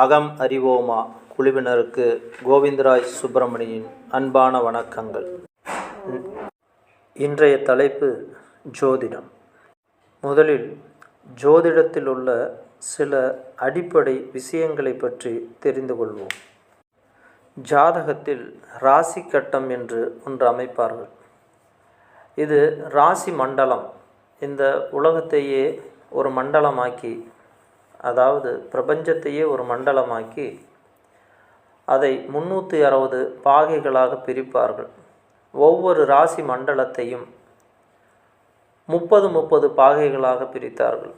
அகம் அறிவோமா குழுவினருக்கு கோவிந்தராஜ் சுப்பிரமணியின் அன்பான வணக்கங்கள். இன்றைய தலைப்பு ஜோதிடம். முதலில் ஜோதிடத்தில் உள்ள சில அடிப்படை விஷயங்களை பற்றி தெரிந்து கொள்வோம். ஜாதகத்தில் ராசி கட்டம் என்று ஒன்று அமைப்பார்கள். இது ராசி மண்டலம். இந்த உலகத்தையே ஒரு மண்டலமாக்கி, அதாவது பிரபஞ்சத்தையே ஒரு மண்டலமாக்கி அதை 360 பாகைகளாக பிரிப்பார்கள். ஒவ்வொரு ராசி மண்டலத்தையும் 30 பாகைகளாக பிரித்தார்கள்.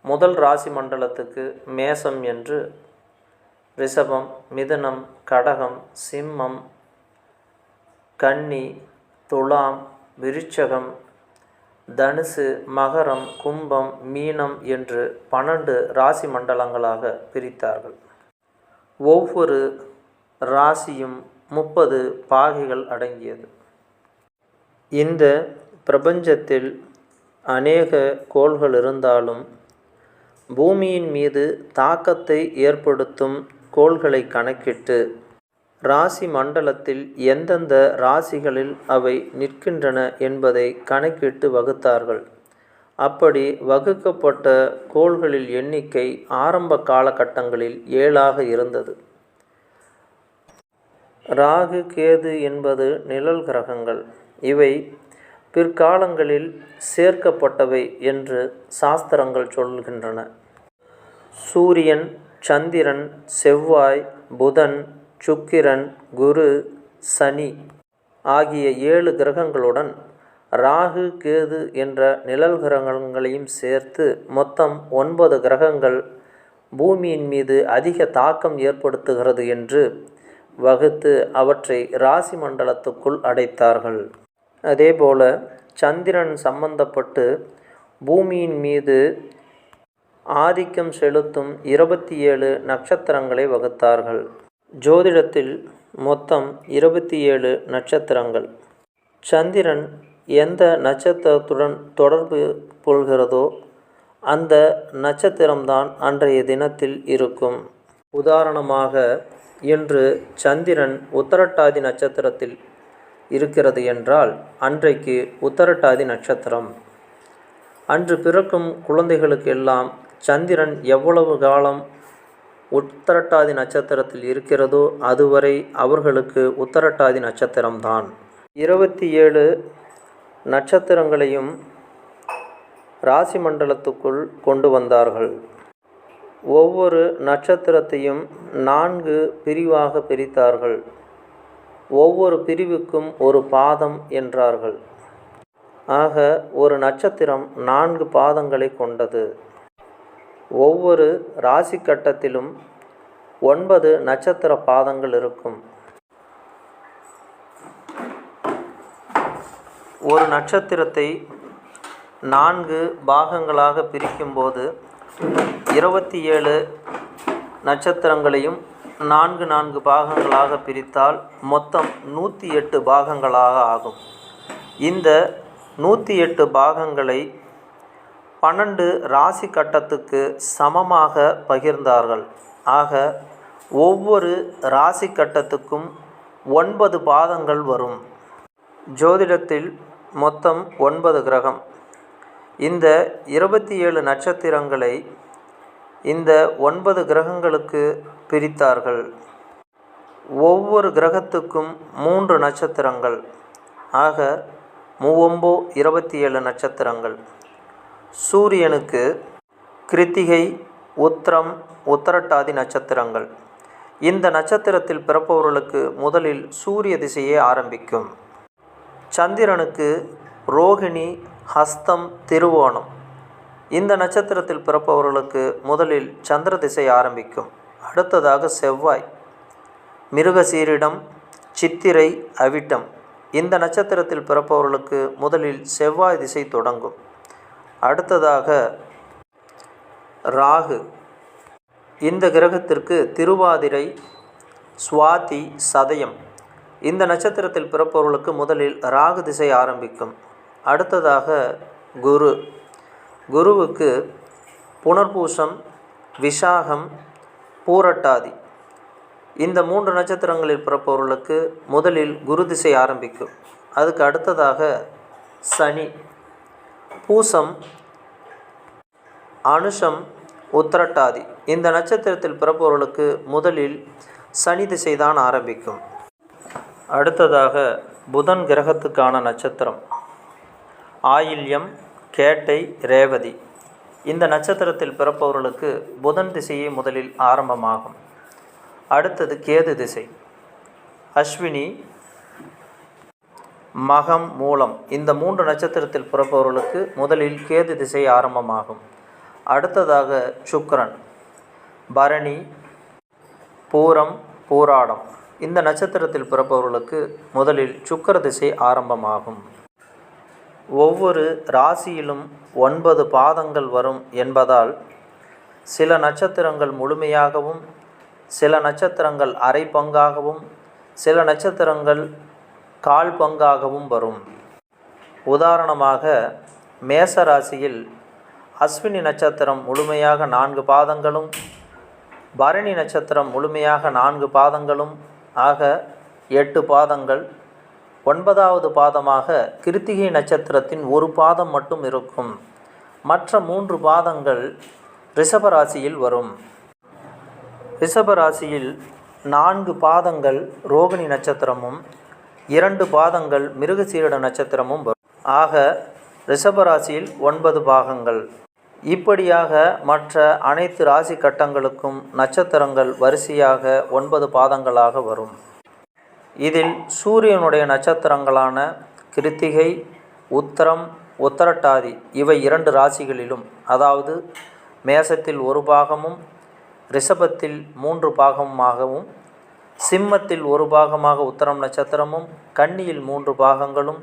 முதல் ராசி மண்டலத்துக்கு மேசம் என்று, ரிஷபம், மிதுனம், கடகம், சிம்மம், கன்னி, துலாம், விருச்சகம், தனுசு, மகரம், கும்பம், மீனம் என்று 12 ராசி மண்டலங்களாக பிரித்தார்கள். ஒவ்வொரு ராசியும் 30 பாகைகள் அடங்கியது. இந்த பிரபஞ்சத்தில் அநேக கோள்கள் இருந்தாலும் பூமியின் மீது தாக்கத்தை ஏற்படுத்தும் கோள்களை கணக்கிட்டு ராசி மண்டலத்தில் எந்தெந்த ராசிகளில் அவை நிற்கின்றன என்பதை கணக்கிட்டு வகுத்தார்கள். அப்படி வகுக்கப்பட்ட கோள்களில் எண்ணிக்கை ஆரம்ப காலகட்டங்களில் 7 இருந்தது. ராகு, கேது என்பது நிழல் கிரகங்கள். இவை பிற்காலங்களில் சேர்க்கப்பட்டவை என்று சாஸ்திரங்கள் சொல்கின்றன. சூரியன், சந்திரன், செவ்வாய், புதன், சுக்கிரன், குரு, சனி ஆகிய 7 கிரகங்களுடன் ராகு, கேது என்ற நிழல் கிரகங்களையும் சேர்த்து மொத்தம் 9 கிரகங்கள் பூமியின் மீது அதிக தாக்கம் ஏற்படுத்துகிறது என்று வகுத்து அவற்றை ராசி மண்டலத்துக்குள் அடைத்தார்கள். அதேபோல சந்திரன் சம்பந்தப்பட்டு பூமியின் மீது ஆதிக்கம் செலுத்தும் 27 நட்சத்திரங்களை வகுத்தார்கள். ஜோதிடத்தில் மொத்தம் 27 நட்சத்திரங்கள். சந்திரன் எந்த நட்சத்திரத்துடன் தொடர்பு கொள்கிறதோ அந்த நட்சத்திரம்தான் அன்றைய தினத்தில் இருக்கும். உதாரணமாக, இன்று சந்திரன் உத்தரட்டாதி நட்சத்திரத்தில் இருக்கிறது என்றால் அன்றைக்கு உத்தரட்டாதி நட்சத்திரம். அன்று பிறக்கும் குழந்தைகளுக்கு எல்லாம் சந்திரன் எவ்வளவு காலம் உத்தரட்டாதி நட்சத்திரத்தில் இருக்கிறதோ அதுவரை அவர்களுக்கு உத்தரட்டாதி நட்சத்திரம்தான். 27 நட்சத்திரங்களையும் ராசி மண்டலத்துக்குள் கொண்டு வந்தார்கள். ஒவ்வொரு நட்சத்திரத்தையும் 4 பிரிவாக பிரித்தார்கள். ஒவ்வொரு பிரிவுக்கும் ஒரு பாதம் என்றார்கள். ஆக ஒரு நட்சத்திரம் 4 பாதங்களை கொண்டது. ஒவ்வொரு ராசி கட்டத்திலும் 9 நட்சத்திர பாதங்கள் இருக்கும். ஒரு நட்சத்திரத்தை 4 பாகங்களாக பிரிக்கும்போது 27 நட்சத்திரங்களையும் 4 பாகங்களாக பிரித்தால் மொத்தம் 108 பாகங்களாக ஆகும். இந்த 108 பாகங்களை 12 ராசி கட்டத்துக்கு சமமாக பகிர்ந்தார்கள். ஆக ஒவ்வொரு ராசி கட்டத்துக்கும் 9 பாதங்கள் வரும். ஜோதிடத்தில் மொத்தம் 9 கிரகம். இந்த 27 நட்சத்திரங்களை இந்த 9 கிரகங்களுக்கு பிரித்தார்கள். ஒவ்வொரு கிரகத்துக்கும் 3 நட்சத்திரங்கள். ஆக 27 நட்சத்திரங்கள். சூரியனுக்கு கிருத்திகை, உத்திரம், உத்தரட்டாதி நட்சத்திரங்கள். இந்த நட்சத்திரத்தில் பிறப்பவர்களுக்கு முதலில் சூரிய திசையே ஆரம்பிக்கும். சந்திரனுக்கு ரோகிணி, ஹஸ்தம், திருவோணம். இந்த நட்சத்திரத்தில் பிறப்பவர்களுக்கு முதலில் சந்திர திசை ஆரம்பிக்கும். அடுத்ததாக செவ்வாய், மிருகசீரிடம், சித்திரை, அவிட்டம். இந்த நட்சத்திரத்தில் பிறப்பவர்களுக்கு முதலில் செவ்வாய் திசை தொடங்கும். அடுத்ததாக ராகு. இந்த கிரகத்திற்கு திருவாதிரை, சுவாதி, சதயம். இந்த நட்சத்திரத்தில் பிறப்பவர்களுக்கு முதலில் ராகு திசை ஆரம்பிக்கும். அடுத்ததாக குரு. குருவுக்கு புனர்பூசம், விசாகம், பூரட்டாதி. இந்த 3 நட்சத்திரங்களில் பிறப்பவர்களுக்கு முதலில் குரு திசை ஆரம்பிக்கும். அதுக்கு அடுத்ததாக சனி. பூசம், அனுஷம், உத்திரட்டாதி. இந்த நட்சத்திரத்தில் பிறப்பவர்களுக்கு முதலில் சனி திசை தான் ஆரம்பிக்கும். அடுத்ததாக புதன் கிரகத்துக்கான நட்சத்திரம் ஆயில்யம், கேட்டை, ரேவதி. இந்த நட்சத்திரத்தில் பிறப்பவர்களுக்கு புதன் திசையே முதலில் ஆரம்பமாகும். அடுத்தது கேது திசை. அஸ்வினி, மகம், மூலம். இந்த 3 நட்சத்திரத்தில் பிறப்பவர்களுக்கு முதலில் கேது திசை ஆரம்பமாகும். அடுத்ததாக சுக்கிரன். பரணி, பூரம், பூராடம். இந்த நட்சத்திரத்தில் பிறப்பவர்களுக்கு முதலில் சுக்கிர திசை ஆரம்பமாகும். ஒவ்வொரு ராசியிலும் 9 பாதங்கள் வரும் என்பதால் சில நட்சத்திரங்கள் முழுமையாகவும், சில நட்சத்திரங்கள் அரை பங்காகவும், சில நட்சத்திரங்கள் கால் பங்காகவும் வரும். உதாரணமாக மேச ராசியில் அஸ்வினி நட்சத்திரம் முழுமையாக 4 பாதங்களும், பரணி நட்சத்திரம் முழுமையாக 4 பாதங்களும் ஆக 8 பாதங்கள். 9வது பாதமாக கிருத்திகை நட்சத்திரத்தின் 1 பாதம் மட்டும் இருக்கும். மற்ற 3 பாதங்கள் ரிஷபராசியில் வரும். ரிஷபராசியில் 4 பாதங்கள் ரோகிணி நட்சத்திரமும் 2 பாதங்கள் மிருகசீரிட நட்சத்திரமும் வரும். ஆக ரிஷபராசியில் 9 பாகங்கள். இப்படியாக மற்ற அனைத்து ராசி கட்டங்களுக்கும் நட்சத்திரங்கள் வரிசையாக 9 பாதங்களாக வரும். இதில் சூரியனுடைய நட்சத்திரங்களான கிருத்திகை, உத்திரம், உத்திரட்டாதி இவை 2 ராசிகளிலும், அதாவது மேசத்தில் 1 பாகமும், ரிஷபத்தில் 3 பாகமாகவும், சிம்மத்தில் 1 பாகமாக உத்திரம் நட்சத்திரமும், கன்னியில் 3 பாகங்களும்,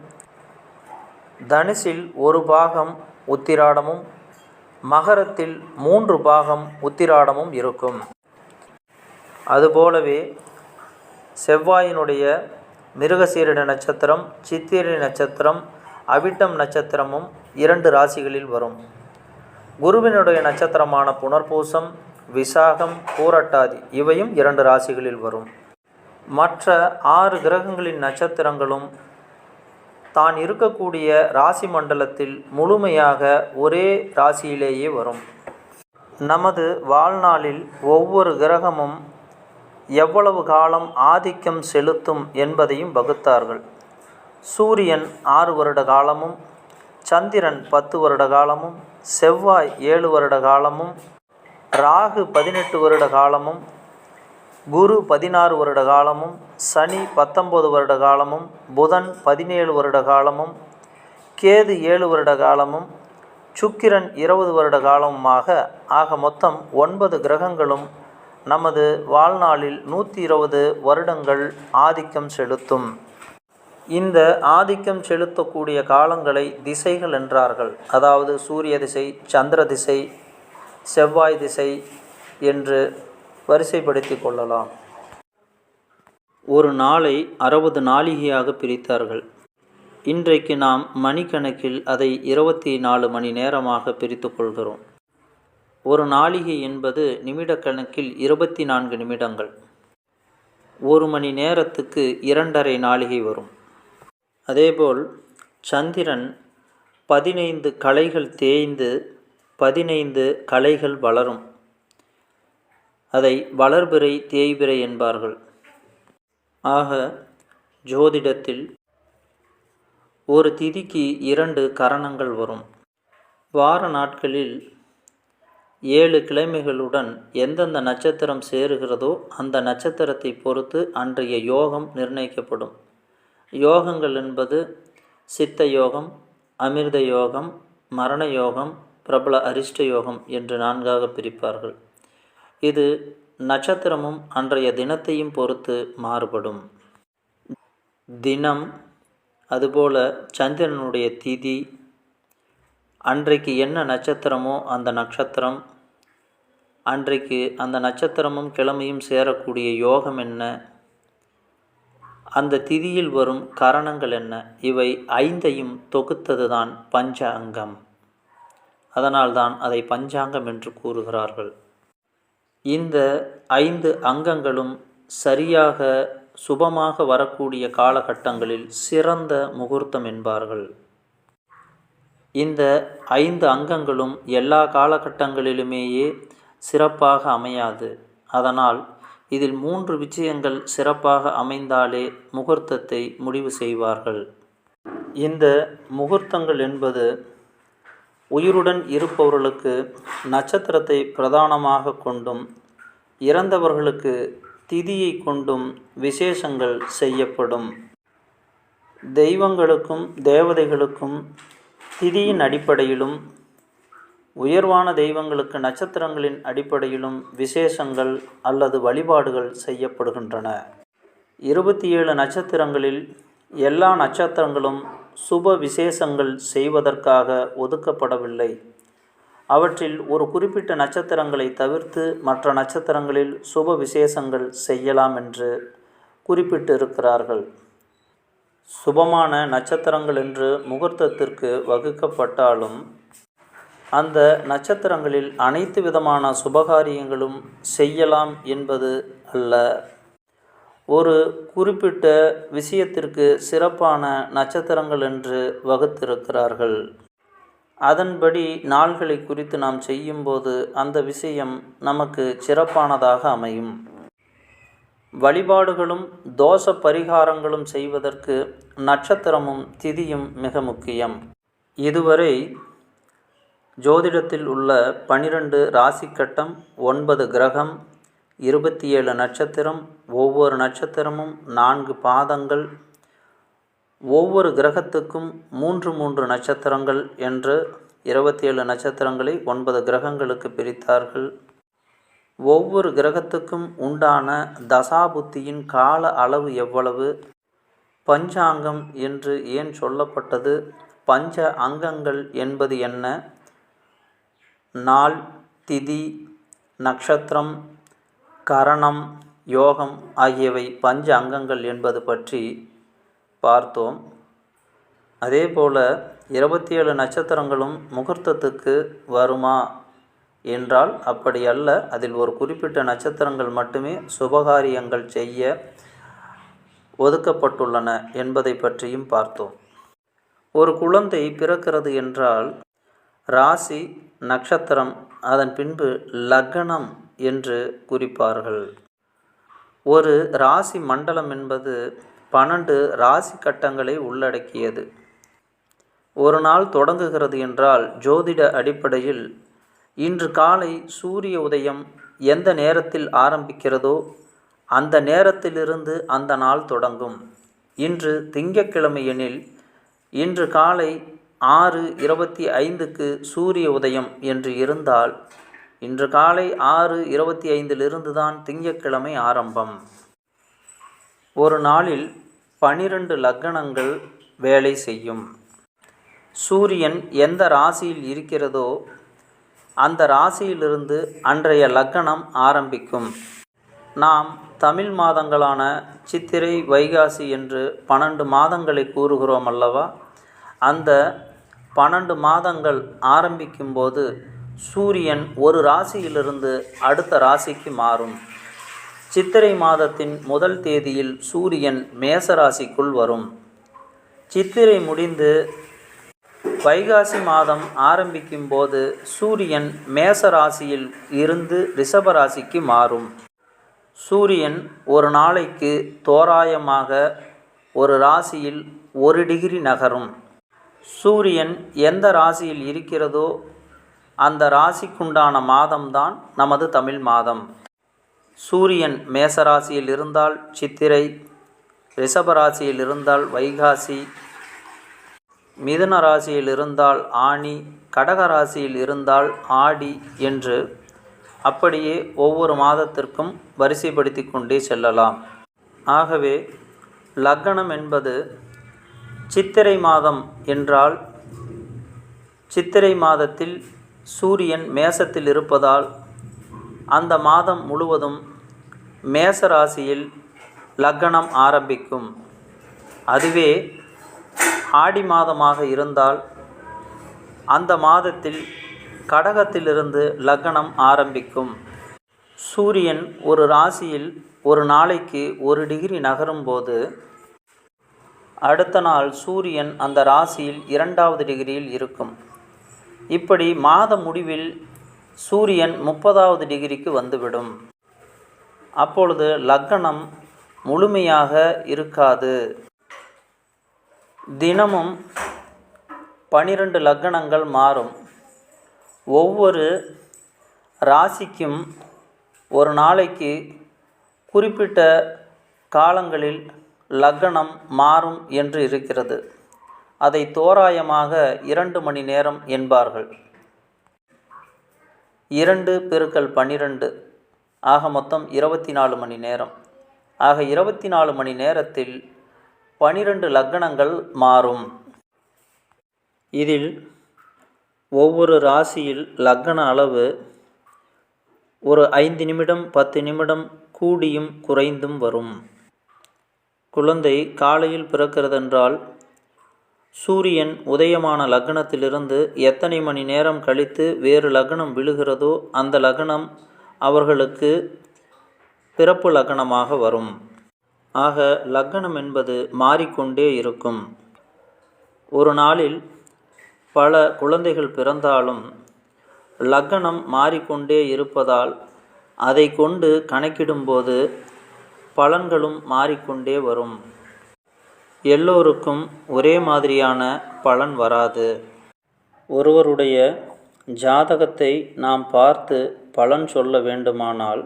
தனுசில் 1 பாகம் உத்திராடமும், மகரத்தில் 3 பாகம் உத்திராடமும் இருக்கும். அதுபோலவே செவ்வாயினுடைய மிருகசீரிட நட்சத்திரம், சித்திரை நட்சத்திரம், அவிட்டம் நட்சத்திரமும் 2 ராசிகளில் வரும். குருவினுடைய நட்சத்திரமான புனர்பூசம், விசாகம், பூரட்டாதி இவையும் 2 ராசிகளில் வரும். மற்ற 6 கிரகங்களின் நட்சத்திரங்களும் தான் இருக்கக்கூடிய ராசி மண்டலத்தில் முழுமையாக ஒரே ராசியிலேயே வரும். நமது வாழ்நாளில் ஒவ்வொரு கிரகமும் எவ்வளவு காலம் ஆதிக்கம் செலுத்தும் என்பதையும் வகுத்தார்கள். சூரியன் 6 வருட காலமும், சந்திரன் 10 வருட காலமும், செவ்வாய் 7 வருட காலமும், ராகு 18 வருட காலமும், குரு 16 வருட காலமும், சனி 19 வருட காலமும், புதன் 17 வருட காலமும், கேது 7 வருட காலமும், சுக்கிரன் 20 வருட காலமுமாக ஆக மொத்தம் 9 கிரகங்களும் நமது வாழ்நாளில் 120 வருடங்கள் ஆதிக்கம் செலுத்தும். இந்த ஆதிக்கம் செலுத்தக்கூடிய காலங்களை திசைகள் என்றார்கள். அதாவது சூரிய திசை, சந்திர திசை, செவ்வாய் திசை என்று வரிசைப்படுத்தி கொள்ளலாம். ஒரு நாளை 60 நாழிகையாக பிரித்தார்கள். இன்றைக்கு நாம் மணிக்கணக்கில் அதை 24 மணி நேரமாக பிரித்து கொள்கிறோம். ஒரு நாழிகை என்பது நிமிடக்கணக்கில் 24 நிமிடங்கள். 1 மணி நேரத்துக்கு 2½ நாழிகை வரும். அதேபோல் சந்திரன் 15 கலைகள் தேய்ந்து 15 கலைகள் வளரும். அதை வளர்பிறை, தேய்பிறை என்பார்கள். ஆக ஜோதிடத்தில் ஒரு திதிக்கு 2 கரணங்கள் வரும். வார நாட்களில் 7 கிழமைகளுடன் எந்தெந்த நட்சத்திரம் சேருகிறதோ அந்த நட்சத்திரத்தை பொறுத்து அன்றைய யோகம் நிர்ணயிக்கப்படும். யோகங்கள் என்பது சித்த யோகம், அமிர்த யோகம், மரண யோகம், பிரபல அரிஷ்ட யோகம் என்று 4ஆக பிரிப்பார்கள். இது நட்சத்திரமும் அன்றைய தினத்தையும் பொறுத்து மாறுபடும். தினம், அதுபோல சந்திரனுடைய திதி, அன்றைக்கு என்ன நட்சத்திரமோ அந்த நட்சத்திரம், அன்றைக்கு அந்த நட்சத்திரமும் கிழமையும் சேரக்கூடிய யோகம் என்ன, அந்த திதியில் வரும் கரணங்கள் என்ன, இவை 5ஐயும் தொகுத்தது தான் பஞ்ச அங்கம். அதனால்தான் அதை பஞ்சாங்கம் என்று கூறுகிறார்கள். இந்த 5 அங்கங்களும் சரியாக சுபமாக வரக்கூடிய காலகட்டங்களில் சிறந்த முகூர்த்தம் என்பார்கள். இந்த 5 அங்கங்களும் எல்லா காலகட்டங்களிலுமேயே சிறப்பாக அமையாது. அதனால் இதில் 3 விஷயங்கள் சிறப்பாக அமைந்தாலே முகூர்த்தத்தை முடிவு செய்வார்கள். இந்த முகூர்த்தங்கள் என்பது உயிருடன் இருப்பவர்களுக்கு நட்சத்திரத்தை பிரதானமாக கொண்டும் இறந்தவர்களுக்கு திதியை கொண்டும் விசேஷங்கள் செய்யப்படும். தெய்வங்களுக்கும் தேவதைகளுக்கும் திதியின் அடிப்படையிலும் உயர்வான தெய்வங்களுக்கு நட்சத்திரங்களின் அடிப்படையிலும் விசேஷங்கள் அல்லது வழிபாடுகள் செய்யப்படுகின்றன. 27 நட்சத்திரங்களில் எல்லா நட்சத்திரங்களும் சுப விசேஷங்கள் செய்வதற்காக ஒதுக்கப்படவில்லை. அவற்றில் ஒரு குறிப்பிட்ட நட்சத்திரங்களை தவிர்த்து மற்ற நட்சத்திரங்களில் சுப விசேஷங்கள் செய்யலாம் என்று குறிப்பிட்டிருக்கிறார்கள். சுபமான நட்சத்திரங்கள் என்று முகூர்த்தத்திற்கு வகுக்கப்பட்டாலும் அந்த நட்சத்திரங்களில் அனைத்து விதமான சுபகாரியங்களும் செய்யலாம் என்பது அல்ல. ஒரு குறிப்பிட்ட விஷயத்திற்கு சிறப்பான நட்சத்திரங்கள் என்று வகுத்திருக்கிறார்கள். அதன்படி நாள்களை குறித்து நாம் செய்யும்போது அந்த விஷயம் நமக்கு சிறப்பானதாக அமையும். வழிபாடுகளும் தோஷ பரிகாரங்களும் செய்வதற்கு நட்சத்திரமும் திதியும் மிக முக்கியம். இதுவரை ஜோதிடத்தில் உள்ள 12 ராசி கட்டம், 9 கிரகம், 27 நட்சத்திரம், ஒவ்வொரு நட்சத்திரமும் 4 பாதங்கள், ஒவ்வொரு கிரகத்துக்கும் 3 நட்சத்திரங்கள் என்று 27 நட்சத்திரங்களை 9 கிரகங்களுக்கு பிரித்தார்கள். ஒவ்வொரு கிரகத்துக்கும் உண்டான தசாபுத்தியின் கால அளவு எவ்வளவு, பஞ்சாங்கம் என்று ஏன் சொல்லப்பட்டது, பஞ்ச அங்கங்கள் என்பது என்ன, நாள், திதி, நட்சத்திரம், கரணம், யோகம் ஆகியவை பஞ்ச அங்கங்கள் என்பது பற்றி பார்த்தோம். அதேபோல 27 நட்சத்திரங்களும் முகூர்த்தத்துக்கு வருமா என்றால் அப்படி அல்ல. அதில் ஒரு குறிப்பிட்ட நட்சத்திரங்கள் மட்டுமே சுபகாரியங்கள் செய்ய ஒதுக்கப்பட்டுள்ளன என்பதை பற்றியும் பார்த்தோம். ஒரு குழந்தை பிறக்கிறது என்றால் ராசி, நட்சத்திரம், அதன் பின்பு லக்னம் என்று குறிப்பார்கள். ஒரு ராசி மண்டலம் என்பது 12 ராசி கட்டங்களை உள்ளடக்கியது. ஒரு நாள் தொடங்குகிறது என்றால் ஜோதிட அடிப்படையில் இன்று காலை சூரிய உதயம் எந்த நேரத்தில் ஆரம்பிக்கிறதோ அந்த நேரத்திலிருந்து அந்த நாள் தொடங்கும். இன்று திங்கட்கிழமை எனில் இன்று காலை 6:25க்கு சூரிய உதயம் என்று இருந்தால் இன்று காலை 6:25 தான் திங்கட்கிழமை ஆரம்பம். ஒரு நாளில் 12 லக்னங்கள் வேலை செய்யும். சூரியன் எந்த ராசியில் இருக்கிறதோ அந்த ராசியிலிருந்து அன்றைய லக்னம் ஆரம்பிக்கும். நாம் தமிழ் மாதங்களான சித்திரை, வைகாசி என்று 12 மாதங்களை கூறுகிறோம் அல்லவா? அந்த 12 மாதங்கள் ஆரம்பிக்கும்போது சூரியன் ஒரு ராசியிலிருந்து அடுத்த ராசிக்கு மாறும். சித்திரை மாதத்தின் முதல் தேதியில் சூரியன் மேச ராசிக்குள் வரும். சித்திரை முடிந்து வைகாசி மாதம் ஆரம்பிக்கும்போது சூரியன் மேச ராசியில் இருந்து ரிஷப ராசிக்கு மாறும். சூரியன் ஒரு நாளைக்கு தோராயமாக ஒரு ராசியில் 1 டிகிரி நகரும். சூரியன் எந்த ராசியில் இருக்கிறதோ அந்த ராசிக்குண்டான மாதம்தான் நமது தமிழ் மாதம். சூரியன் மேசராசியில் இருந்தால் சித்திரை, ரிஷபராசியில் இருந்தால் வைகாசி, மிதுன ராசியில் இருந்தால் ஆனி, கடக ராசியில் இருந்தால் ஆடி என்று அப்படியே ஒவ்வொரு மாதத்திற்கும் வரிசைப்படுத்தி கொண்டே செல்லலாம். ஆகவே லக்னம் என்பது சித்திரை மாதம் என்றால் சித்திரை மாதத்தில் சூரியன் மேசத்தில் இருப்பதால் அந்த மாதம் முழுவதும் மேச ராசியில் லக்னம் ஆரம்பிக்கும். அதுவே ஆடி மாதமாக இருந்தால் அந்த மாதத்தில் கடகத்திலிருந்து லக்னம் ஆரம்பிக்கும். சூரியன் ஒரு ராசியில் ஒரு நாளைக்கு 1 டிகிரி நகரும்போது அடுத்த நாள் சூரியன் அந்த ராசியில் 2வது டிகிரியில் இருக்கும். இப்படி மாத முடிவில் சூரியன் 30வது டிகிரிக்கு வந்துவிடும். அப்பொழுது லக்னம் முழுமையாக இருக்காது. தினமும் 12 லக்னங்கள் மாறும். ஒவ்வொரு ராசிக்கும் ஒரு நாளைக்கு குறிப்பிட்ட காலங்களில் லக்னம் மாறும் என்று இருக்கிறது. அதை தோராயமாக 2 மணி நேரம் என்பார்கள். 2 × 12 ஆக மொத்தம் 24 மணி நேரம். ஆக 24 மணி நேரத்தில் 12 லக்னங்கள் மாறும். இதில் ஒவ்வொரு ராசியில் லக்ன அளவு ஒரு 5 நிமிடம் 10 நிமிடம் கூடியும் குறைந்தும் வரும். குழந்தை காலையில் பிறக்கிறதென்றால் சூரியன் உதயமான லக்னத்திலிருந்து எத்தனை மணி நேரம் கழித்து வேறு லக்னம் விழுகிறதோ அந்த லக்னம் அவர்களுக்கு பிறப்பு லக்னமாக வரும். ஆக லக்னம் என்பது மாறிக்கொண்டே இருக்கும். ஒரு நாளில் பல குழந்தைகள் பிறந்தாலும் லக்னம் மாறிக்கொண்டே இருப்பதால் அதை கொண்டு கணக்கிடும்போது பலன்களும் மாறிக்கொண்டே வரும். எல்லோருக்கும் ஒரே மாதிரியான பலன் வராது. ஒருவருடைய ஜாதகத்தை நாம் பார்த்து பலன் சொல்ல வேண்டுமானால்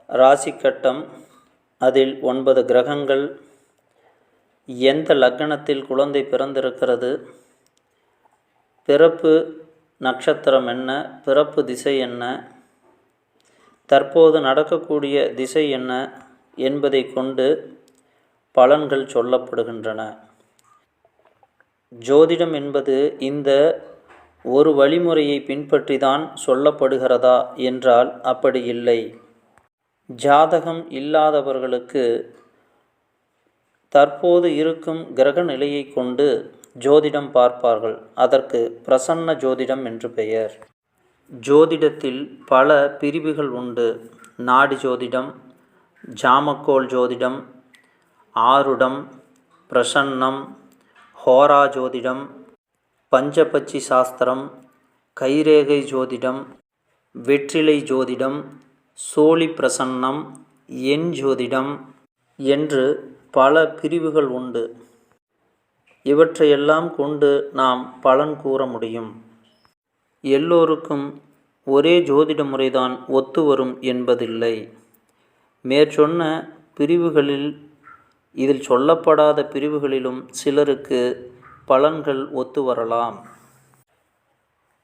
ராசிக்கட்டம், அதில் 9 கிரகங்கள், எந்த லக்னத்தில் குழந்தை பிறந்திருக்கிறது, பிறப்பு நட்சத்திரம் என்ன, பிறப்பு திசை என்ன, தற்போது நடக்கக்கூடிய திசை என்ன என்பதை கொண்டு பலன்கள் சொல்லப்படுகின்றன. ஜோதிடம் என்பது இந்த ஒரு வழிமுறையை பின்பற்றி தான் சொல்லப்படுகிறதா என்றால் அப்படி இல்லை. ஜாதகம் இல்லாதவர்களுக்கு தற்போது இருக்கும் கிரக நிலையை கொண்டு ஜோதிடம் பார்ப்பார்கள். அதற்கு பிரசன்ன ஜோதிடம் என்று பெயர். ஜோதிடத்தில் பல பிரிவுகள் உண்டு. நாடி ஜோதிடம், ஜாமக்கோல் ஜோதிடம், ஆருடம், பிரசன்னம், ஹோரா ஜோதிடம், பஞ்சபட்சி சாஸ்திரம், கைரேகை ஜோதிடம், வெற்றிலை ஜோதிடம், சோழி பிரசன்னம், எண் ஜோதிடம் என்று பல பிரிவுகள் உண்டு. இவற்றையெல்லாம் கொண்டு நாம் பலன் கூற முடியும். எல்லோருக்கும் ஒரே ஜோதிட முறைதான் ஒத்து வரும் என்பதில்லை. மேற்சொன்ன பிரிவுகளில் இதில் சொல்லப்படாத பிரிவுகளிலும் சிலருக்கு பலன்கள் ஒத்து வரலாம்.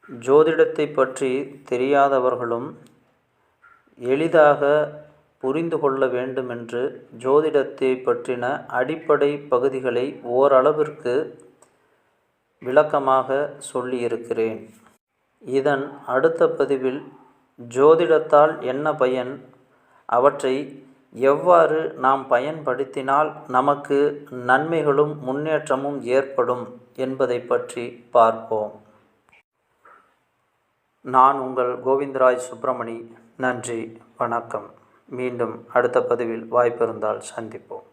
ஜோதிடத்தை பற்றி தெரியாதவர்களும் எளிதாக புரிந்து கொள்ள வேண்டுமென்று ஜோதிடத்தை பற்றின அடிப்படை பகுதிகளை ஓரளவிற்கு விளக்கமாக சொல்லியிருக்கிறேன். இதன் அடுத்த பதிவில் ஜோதிடத்தால் என்ன பயன், அவற்றை எவ்வாறு நாம் பயன்படுத்தினால் நமக்கு நன்மைகளும் முன்னேற்றமும் ஏற்படும் என்பதை பற்றி பார்ப்போம். நான் உங்கள் கோவிந்தராஜ் சுப்பிரமணி. நன்றி, வணக்கம். மீண்டும் அடுத்த பதிவில் வாய்ப்பிருந்தால் சந்திப்போம்.